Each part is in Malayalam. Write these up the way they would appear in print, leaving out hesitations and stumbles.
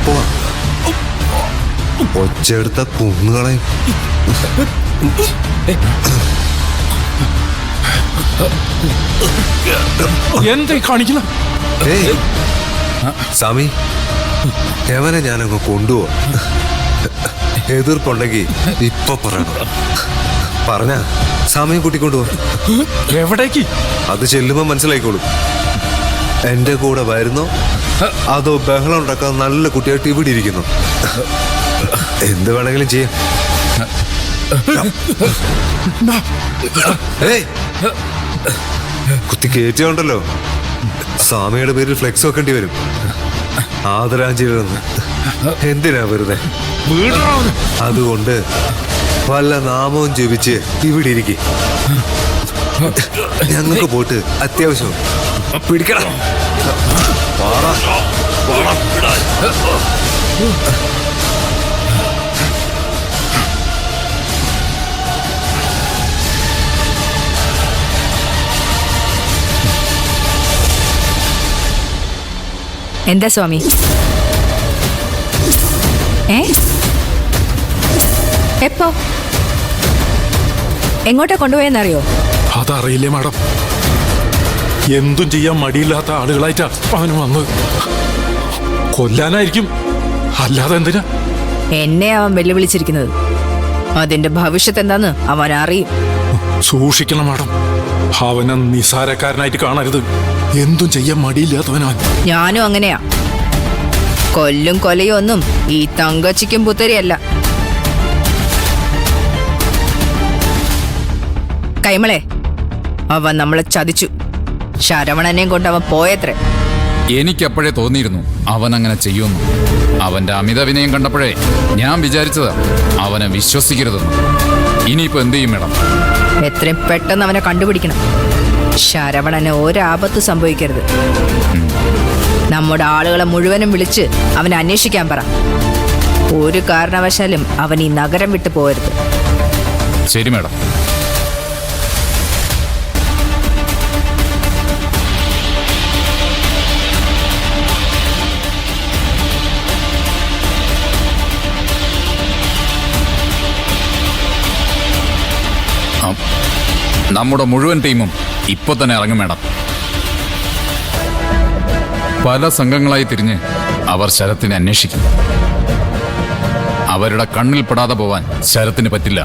പോവാ. ഒച്ചെടുത്ത കുന്നുകളെ എന്താ കാണിക്കുന്ന? സ്വാമി, എവനെ ഞാനങ്ങ് കൊണ്ടുപോവാ. എതിർപ്പുണ്ടെങ്കിൽ ഇപ്പൊ പറയണം. പറഞ്ഞ സമയം കൂട്ടിക്കൊണ്ടുപോവാ. എവിടേക്ക്? അത് ചെല്ലുമ്പോ മനസ്സിലായിക്കോളും. എന്റെ കൂടെ വരുന്നോ അതോ ബഹളം ഉണ്ടാക്കാൻ നല്ല കുട്ടിയായിട്ട് ഇവിടെ ഇരിക്കുന്നു? എന്ത് വേണമെങ്കിലും ചെയ്യാം. കുത്തി കയറ്റിയുണ്ടല്ലോ, സ്വാമിയുടെ പേരിൽ ഫ്ലെക്സ് വെക്കേണ്ടി വരും. ആദരാഞ്ജലി. എന്തിനാ വെറുതെ? അതുകൊണ്ട് വല്ല നാമവും ജപിച്ച് ഇവിടെ ഇരിക്കും. ഞങ്ങൾക്ക് പോയിട്ട് അത്യാവശ്യം പിടിക്കണം. എന്താ സ്വാമി? എപ്പോ എങ്ങോട്ടാ കൊണ്ടുപോയെന്നറിയോ? അതറിയില്ലേ മാഡം. എന്തും ചെയ്യാൻ മടിയില്ലാത്ത ആളുകളായിട്ടാ അവന് വന്നത്. കൊല്ലാനായിരിക്കും, അല്ലാതെ എന്തിനാ? എന്നെ അവൻ വെല്ലുവിളിച്ചിരിക്കുന്നത്. അതിന്റെ ഭവിഷ്യത്ത് എന്താന്ന് അവൻ അറിയും. സൂക്ഷിക്കണം മാഡം. അവനെ നിസാരക്കാരനായിട്ട് കാണരുത്. എന്തും ചെയ്യാൻ മടിയില്ലാത്തവനവൻ. ഞാനും അങ്ങനെയാ. കൊല്ലും കൊലയും ഒന്നും ഈ തങ്കച്ചിക്കും പുത്തരിയല്ല. കൈമളെ, അവൻ നമ്മളെ ചതിച്ചു. ശരവണനെയും കൊണ്ട് അവൻ പോയത്രേ. എനിക്കപ്പോഴേ തോന്നിയിരുന്നു അവൻ അങ്ങനെ ചെയ്യുമെന്ന്. അവന്റെ അമിത വിനയം കണ്ടപ്പോഴേ ഞാൻ വിചാരിച്ചതാ അവനെ വിശ്വസിക്കരുതെന്ന്. ഇനിയിപ്പോ എന്ത് ചെയ്യും മേഡം? എത്രയും പെട്ടെന്ന് അവനെ കണ്ടുപിടിക്കണം. ശരവണന് ഒരാപത്ത് സംഭവിക്കരുത്. നമ്മുടെ ആളുകളെ മുഴുവനും വിളിച്ച് അവനെ അന്വേഷിക്കാൻ പറ. ഒരു കാരണവശാലും അവൻ ഈ നഗരം വിട്ടു പോകരുത്. ശരി മേഡം. നമ്മുടെ മുഴുവൻ ടീമും ഇപ്പൊ തന്നെ ഇറങ്ങും മേഡം. പല സംഘങ്ങളായി തിരിഞ്ഞ് അവർ ശരത്തിനെ അന്വേഷിക്കും. അവരുടെ കണ്ണിൽ പെടാതെ പോവാൻ ശരത്തിന് പറ്റില്ല.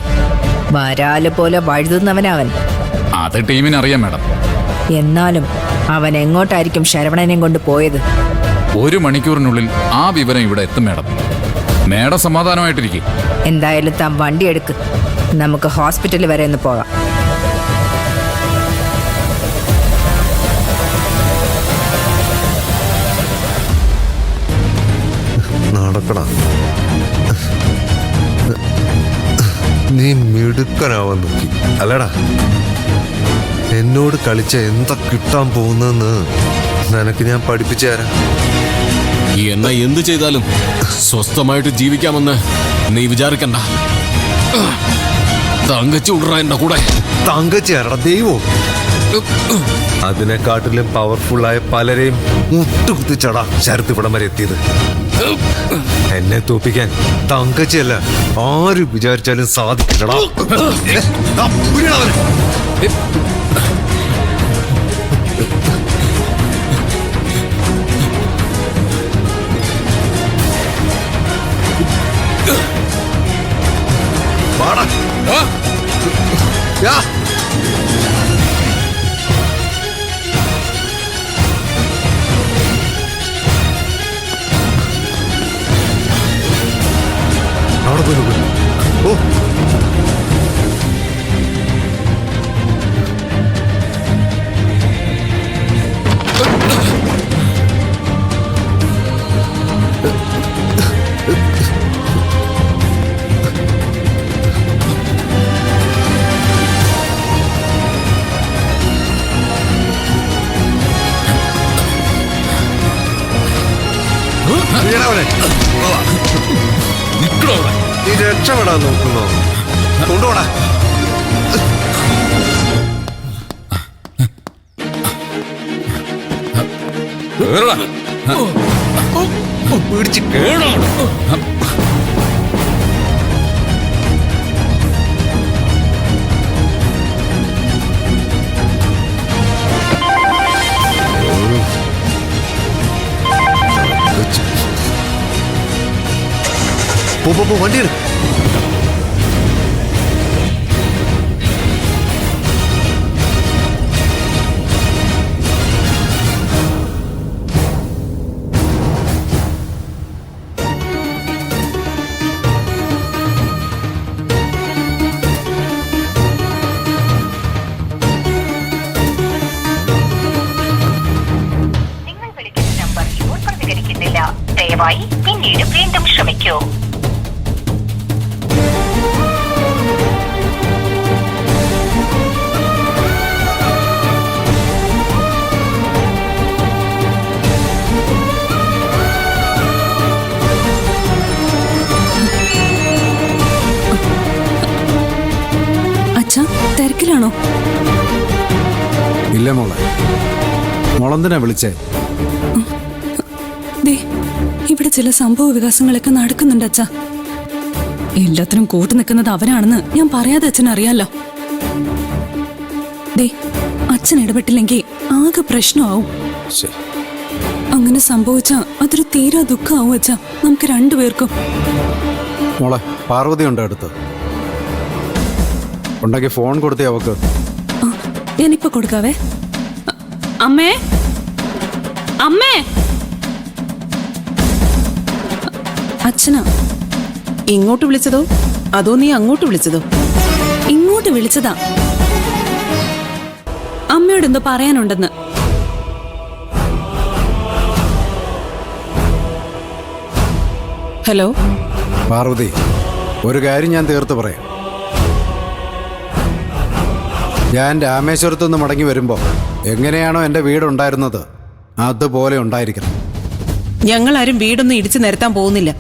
വരാല് പോലെ വഴുതുന്നവനവൻ. അത് ടീമിന് അറിയാം മേഡം. എന്നാലും അവൻ എങ്ങോട്ടായിരിക്കും ശരവണനെയും കൊണ്ട് പോയത്? 1 മണിക്കൂറിനുള്ളിൽ ആ വിവരം ഇവിടെ എത്തും മേഡം. മേഡം സമാധാനമായിട്ടിരിക്കും. എന്തായാലും താൻ വണ്ടി എടുക്ക്. നമുക്ക് ഹോസ്പിറ്റലിൽ വരെ ഒന്ന് പോകാം. നടക്കടാ. നീ മിടുക്കനാവാൻ നോക്കി അല്ലടാ. എന്നോട് കളിച്ച എന്താ കിട്ടാൻ പോകുന്നെന്ന് നിനക്ക് ഞാൻ പഠിപ്പിച്ചു തരാം. എന്നാ എന്ത് ചെയ്താലും സ്വസ്ഥമായിട്ട് ജീവിക്കാമെന്ന് നീ വിചാരിക്കണ്ട. തങ്കച്ചി ഉടറ എന്റെ കൂടെ. തങ്കച്ചി ആരടാ? ദൈവം. അതിനെക്കാട്ടിലും പവർഫുള്ളായ പലരെയും മുട്ടുകുത്തിച്ചടാ ശരത്ത് ഇവിടം വരെ എത്തിയത്. എന്നെ തോപ്പിക്കാൻ തങ്കച്ചിയല്ല ആര് വിചാരിച്ചാലും സാധിക്കില്ലടാ. അവിടെ പോയി. ഓ, നീ രക്ഷപ്പെടാൻ നോക്കുന്നോ? കൊണ്ടുപോടാ. പിടിച്ച് കേടാണ്. പോ വണ്ടി എടു. നിങ്ങൾ വിളിക്കുന്ന നമ്പർ ഇപ്പോൾ പ്രതികരിക്കുന്നില്ല. ദയവായി പിന്നീട് വീണ്ടും ശ്രമിക്കൂ. അച്ഛാ, തിരക്കിലാണോ? ഇല്ല മോളെ, മോളെന്തിനാ വിളിച്ചേ? ദേ, ഇവിടെ ചില സംഭവ വികാസങ്ങളൊക്കെ നടക്കുന്നുണ്ട് അച്ഛാ. എല്ലാത്തിനും കൂട്ടു നിൽക്കുന്നത് അവരാണെന്ന് ഞാൻ പറയാതെ അച്ഛനറിയാലോ. ദേ, അച്ഛൻ ഇടപെട്ടില്ലെങ്കിൽ ആകെ പ്രശ്നമാവും. ശരി. അങ്ങനെ സംഭവിച്ചാ അതൊരു തീരാ ദുഃഖമാവും അച്ഛാ, നമുക്ക് രണ്ടുപേർക്കും. മോളെ, പാർവതി ഉണ്ടോ അടുത്ത്? ഉണ്ടെങ്കിൽ ഫോൺ കൊടുത്തേ അവക്ക്. ആ, ഞാനിപ്പോ കൊടുക്കാവേ. അമ്മേ, അമ്മേ. അച്ഛനാ. ഇങ്ങോട്ട് വിളിച്ചതോ അതോ നീ അങ്ങോട്ട് വിളിച്ചതോ? ഇങ്ങോട്ട് വിളിച്ചതാ. അമ്മയോട് എന്തോ പറയാനുണ്ടെന്ന്. ഹലോ പാർവതി, ഒരു കാര്യം ഞാൻ തീർത്ത് പറയാം. ഞാൻ രാമേശ്വരത്തു നിന്ന് മടങ്ങി വരുമ്പോൾ എങ്ങനെയാണോ എൻ്റെ വീടുണ്ടായിരുന്നത് അതുപോലെ ഉണ്ടായിരിക്കണം. ഞങ്ങളാരും വീടൊന്നും ഇടിച്ചു നിരത്താൻ പോകുന്നില്ല.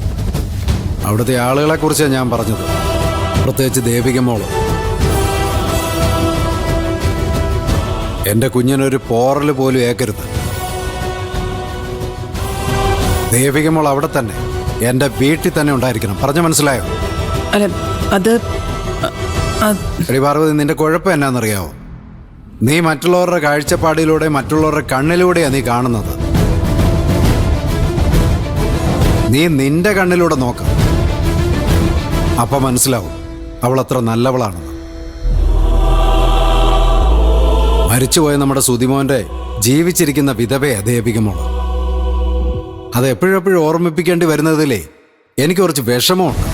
അവിടുത്തെ ആളുകളെ കുറിച്ചാണ് ഞാൻ പറഞ്ഞത്, പ്രത്യേകിച്ച് ദേവിക മോള്. എൻ്റെ കുഞ്ഞിനൊരു പോറൽ പോലും ഏക്കരുത്. ദേവിക മോൾ അവിടെ തന്നെ, എൻ്റെ വീട്ടിൽ തന്നെ ഉണ്ടായിരിക്കണം. പറഞ്ഞു മനസ്സിലായോ? അല്ല, അത് എടി പാർവതി, നിന്റെ കുഴപ്പം എന്നാന്നറിയാവോ? നീ മറ്റുള്ളവരുടെ കാഴ്ചപ്പാടിലൂടെ, മറ്റുള്ളവരുടെ കണ്ണിലൂടെയാണ് നീ കാണുന്നത്. നീ നിന്റെ കണ്ണിലൂടെ നോക്ക്, അപ്പൊ മനസ്സിലാവും അവൾ അത്ര നല്ലവളാണെന്ന്. മരിച്ചുപോയ നമ്മുടെ സുതിമോന്റെ ജീവിച്ചിരിക്കുന്ന വിധവയെ ദേവിക മോള്. അത് എപ്പോഴെപ്പോഴും ഓർമ്മിപ്പിക്കേണ്ടി വരുന്നതിലേ എനിക്ക് കുറച്ച് വിഷമമുണ്ട്.